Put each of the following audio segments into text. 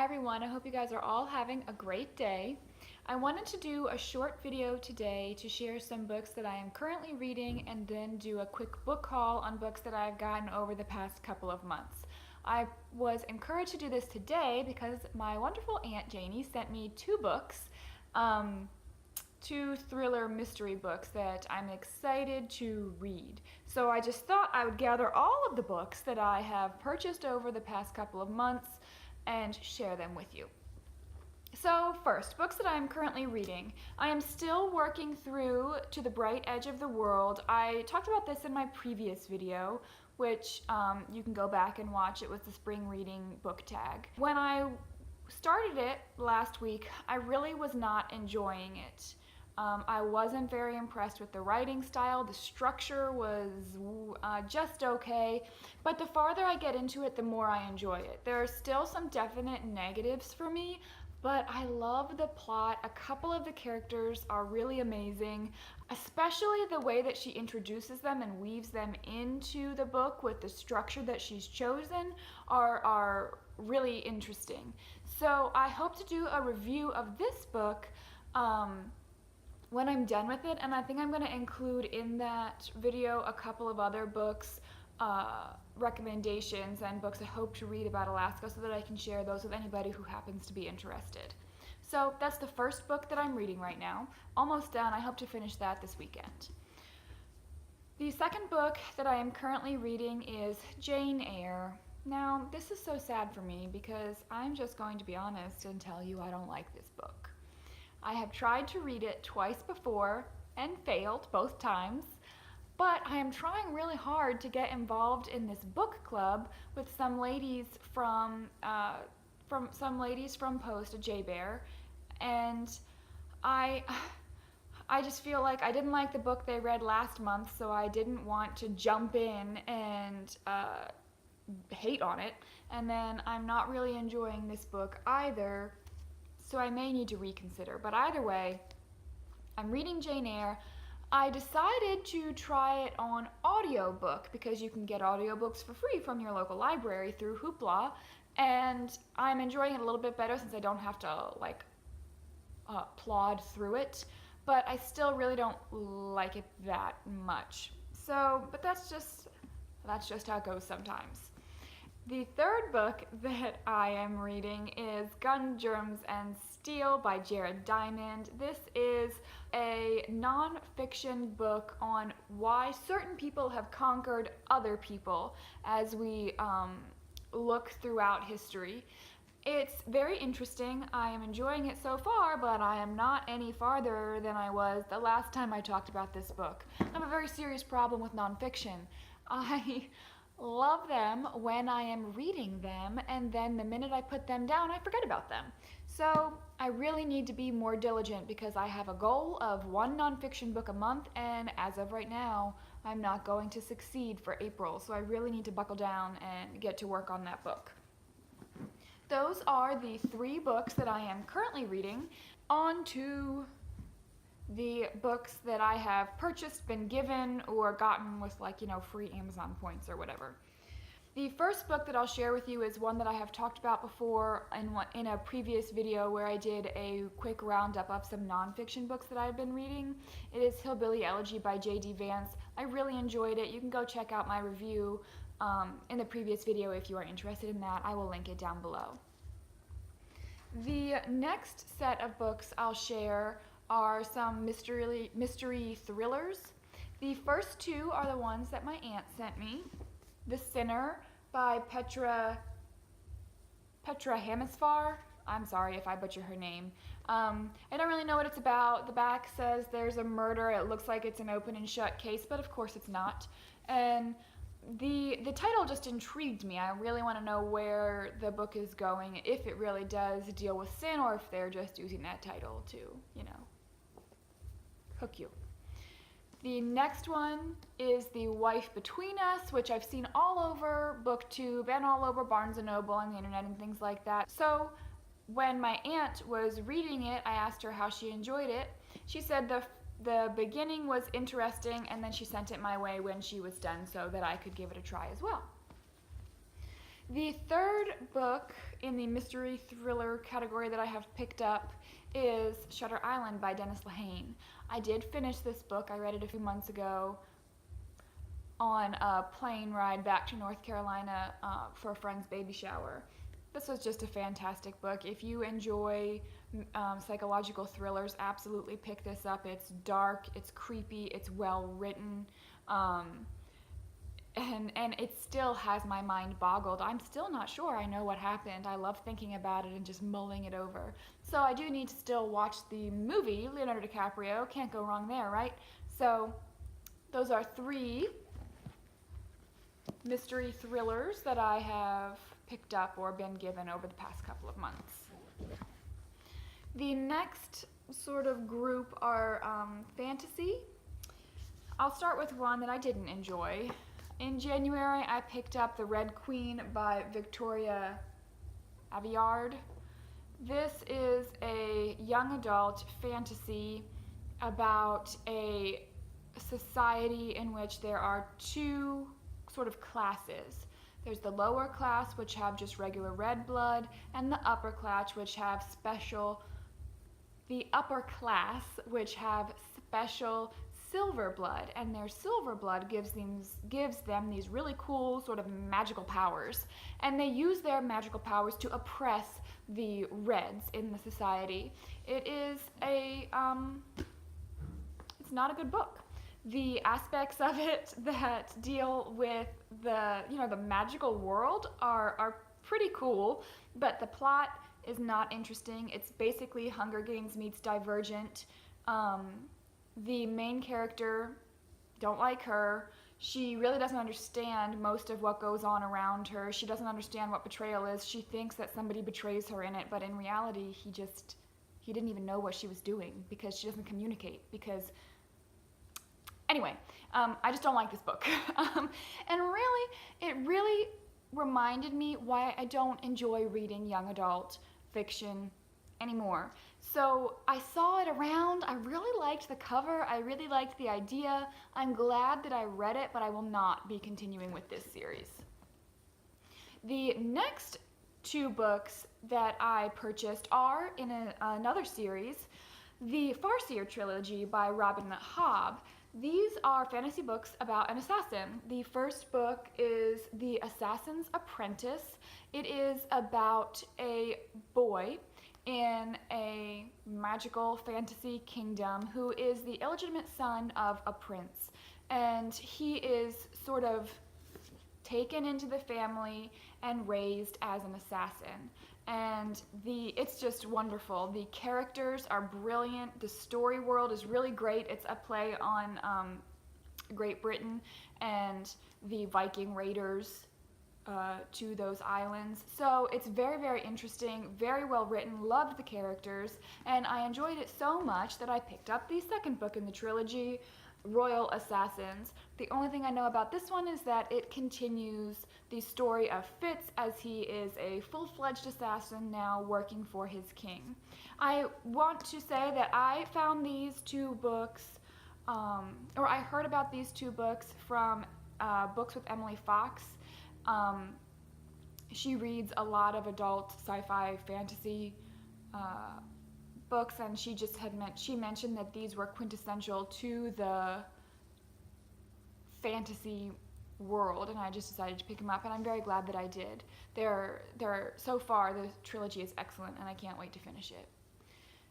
everyone, I hope you guys are all having a great day. I wanted to do a short video today to share some books that I am currently reading and then do a quick book haul on books that I've gotten over the past couple of months. I was encouraged to do this today because my wonderful Aunt Janie sent me two books, two thriller mystery books that I'm excited to read. So I just thought I would gather all of the books that I have purchased over the past couple of months and share them with you. So first, books that I'm currently reading. I am still working through To the Bright Edge of the World. I talked about this in my previous video, which you can go back and watch. It was the spring reading book tag. When I started it last week, I really was not enjoying it. I wasn't very impressed with the writing style. The structure was just okay, but the farther I get into it, the more I enjoy it. There are still some definite negatives for me, but I love the plot. A couple of the characters are really amazing, especially the way that she introduces them and weaves them into the book with the structure that she's chosen are really interesting. So I hope to do a review of this book when I'm done with it, and I think I'm going to include in that video a couple of other books, recommendations, and books I hope to read about Alaska so that I can share those with anybody who happens to be interested. So that's the first book that I'm reading right now. Almost done. I hope to finish that this weekend. The second book that I am currently reading is Jane Eyre. Now, this is so sad for me because I'm just going to be honest and tell you I don't like this book. I have tried to read it twice before and failed both times, but I am trying really hard to get involved in this book club with some ladies from Post, a J-Bear, and I just feel like I didn't like the book they read last month, so I didn't want to jump in and hate on it, and then I'm not really enjoying this book either, so I may need to reconsider. But either way, I'm reading Jane Eyre. I decided to try it on audiobook because you can get audiobooks for free from your local library through Hoopla, and I'm enjoying it a little bit better since I don't have to plod through it, but I still really don't like it that much. So, but that's just how it goes sometimes. The third book that I am reading is Gun, Germs, and Steel by Jared Diamond. This is a non-fiction book on why certain people have conquered other people as we look throughout history. It's very interesting. I am enjoying it so far, but I am not any farther than I was the last time I talked about this book. I have a very serious problem with nonfiction. I love them when I am reading them, and then the minute I put them down, I forget about them. So I really need to be more diligent because I have a goal of one nonfiction book a month, and as of right now, I'm not going to succeed for April, so I really need to buckle down and get to work on that book. Those are the three books that I am currently reading. On to the books that I have purchased, been given, or gotten with free Amazon points or whatever. The first book that I'll share with you is one that I have talked about before in a previous video where I did a quick roundup of some nonfiction books that I've been reading. It is Hillbilly Elegy by J.D. Vance. I really enjoyed it. You can go check out my review in the previous video if you are interested in that. I will link it down below. The next set of books I'll share are some mystery thrillers. The first two are the ones that my aunt sent me. The Sinner by Petra Hamasfar. I'm sorry if I butcher her name. I don't really know what it's about. The back says there's a murder. It looks like it's an open and shut case, but of course it's not. And the title just intrigued me. I really want to know where the book is going, if it really does deal with sin, or if they're just using that title to, hook you. The next one is The Wife Between Us, which I've seen all over BookTube and all over Barnes & Noble on the internet and things like that. So when my aunt was reading it, I asked her how she enjoyed it. She said the beginning was interesting, and then she sent it my way when she was done so that I could give it a try as well. The third book in the mystery thriller category that I have picked up is Shutter Island by Dennis Lehane. I did finish this book. I read it a few months ago on a plane ride back to North Carolina for a friend's baby shower. This was just a fantastic book. If you enjoy psychological thrillers, absolutely pick this up. It's dark, it's creepy, it's well written, and it still has my mind boggled. I'm still not sure I know what happened. I love thinking about it and just mulling it over. So I do need to still watch the movie, Leonardo DiCaprio. Can't go wrong there, right? So those are 3 mystery thrillers that I have picked up or been given over the past couple of months. The next sort of group are fantasy. I'll start with one that I didn't enjoy. In January, I picked up The Red Queen by Victoria Aveyard. This is a young adult fantasy about a society in which there are 2 sort of classes. There's the lower class, which have just regular red blood, and the upper class, which have special silver blood, and their silver blood gives them these really cool sort of magical powers, and they use their magical powers to oppress the reds in the society. It's not a good book. The aspects of it that deal with the magical world are pretty cool, but the plot is not interesting. It's basically Hunger Games meets Divergent. The main character, don't like her. She really doesn't understand most of what goes on around her. She doesn't understand what betrayal is. She thinks that somebody betrays her in it, but in reality, he didn't even know what she was doing because she doesn't communicate. Anyway, I just don't like this book. And really, it really reminded me why I don't enjoy reading young adult fiction anymore. So I saw it around. I really liked the cover. I really liked the idea. I'm glad that I read it, but I will not be continuing with this series. The next 2 books that I purchased are in another series, the Farseer Trilogy by Robin Hobb. These are fantasy books about an assassin. The first book is The Assassin's Apprentice. It is about a boy in a magical fantasy kingdom who is the illegitimate son of a prince. And he is sort of taken into the family and raised as an assassin. And it's just wonderful. The characters are brilliant. The story world is really great. It's a play on Great Britain and the Viking raiders to those islands. So it's very, very interesting, very well written, loved the characters, and I enjoyed it so much that I picked up the second book in the trilogy, Royal Assassins. The only thing I know about this one is that it continues the story of Fitz as he is a full-fledged assassin now working for his king. I want to say that I found these 2 books, or I heard about these 2 books from Books with Emily Fox. She reads a lot of adult sci-fi fantasy books, and she mentioned that these were quintessential to the fantasy world, and I just decided to pick them up, and I'm very glad that I did. So far, the trilogy is excellent, and I can't wait to finish it.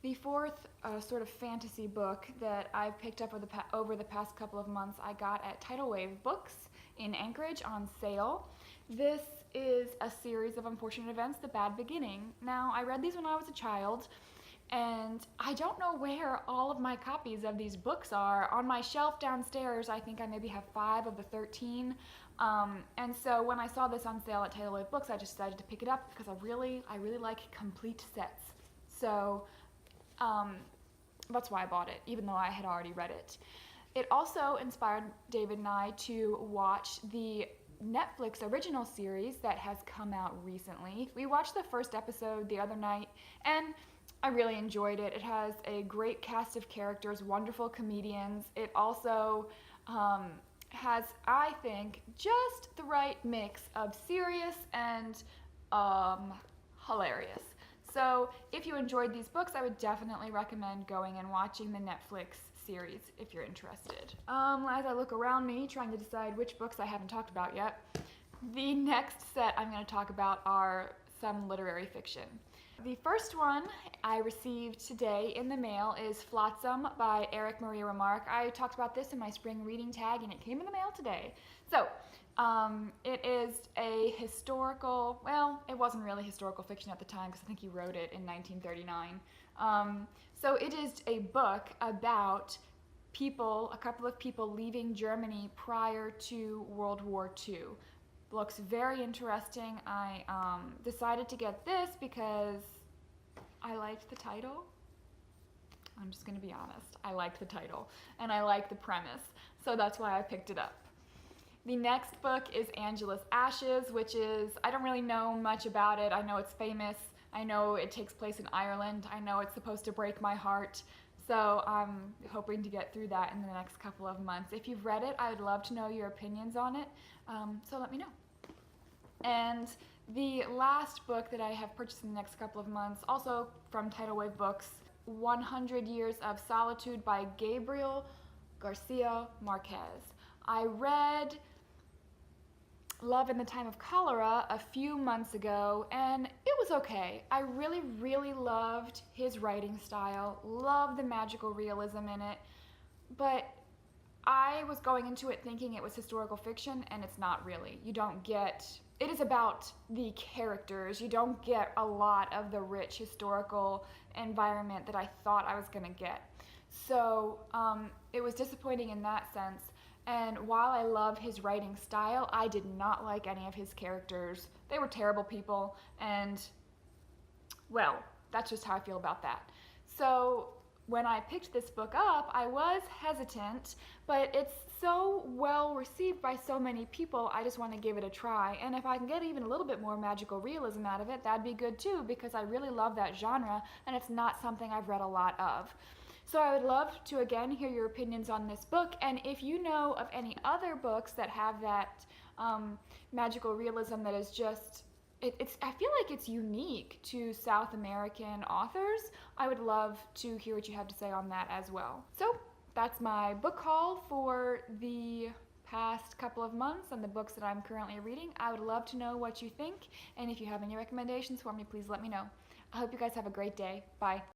The fourth sort of fantasy book that I've picked up over the past couple of months, I got at Tidal Wave Books in Anchorage on sale. This is a series of unfortunate events, The Bad Beginning. Now, I read these when I was a child, and I don't know where all of my copies of these books are. On my shelf downstairs, I think I maybe have 5 of the 13. And so when I saw this on sale at Tidal Wave Books, I just decided to pick it up because I really like complete sets. So that's why I bought it, even though I had already read it. It also inspired David and I to watch the Netflix original series that has come out recently. We watched the first episode the other night, and I really enjoyed it. It has a great cast of characters, wonderful comedians. It also has, I think, just the right mix of serious and hilarious. So if you enjoyed these books, I would definitely recommend going and watching the Netflix series if you're interested. As I look around me trying to decide which books I haven't talked about yet, the next set I'm going to talk about are some literary fiction. The first one I received today in the mail is Flotsam by Eric Maria Remarque. I talked about this in my spring reading tag and it came in the mail today. So, it is a historical, well, it wasn't really historical fiction at the time because I think he wrote it in 1939. So it is a book about a couple of people leaving Germany prior to World War II. Looks very interesting. I decided to get this because I liked the title. I'm just going to be honest. I liked the title and I liked the premise, so that's why I picked it up. The next book is Angela's Ashes, which is, I don't really know much about it. I know it's famous. I know it takes place in Ireland. I know it's supposed to break my heart. So I'm hoping to get through that in the next couple of months. If you've read it, I would love to know your opinions on it. So let me know. And the last book that I have purchased in the next couple of months, also from Tidal Wave Books, 100 Years of Solitude by Gabriel, Garcia, Marquez. I read Love in the Time of Cholera a few months ago, and it was okay. I really, really loved his writing style, loved the magical realism in it, but I was going into it thinking it was historical fiction, and it's not really. It is about the characters. You don't get a lot of the rich historical environment that I thought I was gonna get. So it was disappointing in that sense. And while I love his writing style, I did not like any of his characters. They were terrible people, and, well, that's just how I feel about that. So when I picked this book up, I was hesitant, but it's so well received by so many people, I just want to give it a try. And if I can get even a little bit more magical realism out of it, that'd be good too, because I really love that genre, and it's not something I've read a lot of. So I would love to, again, hear your opinions on this book, and if you know of any other books that have that magical realism that is just, I feel like it's unique to South American authors, I would love to hear what you have to say on that as well. So that's my book haul for the past couple of months and the books that I'm currently reading. I would love to know what you think, and if you have any recommendations for me, please let me know. I hope you guys have a great day. Bye.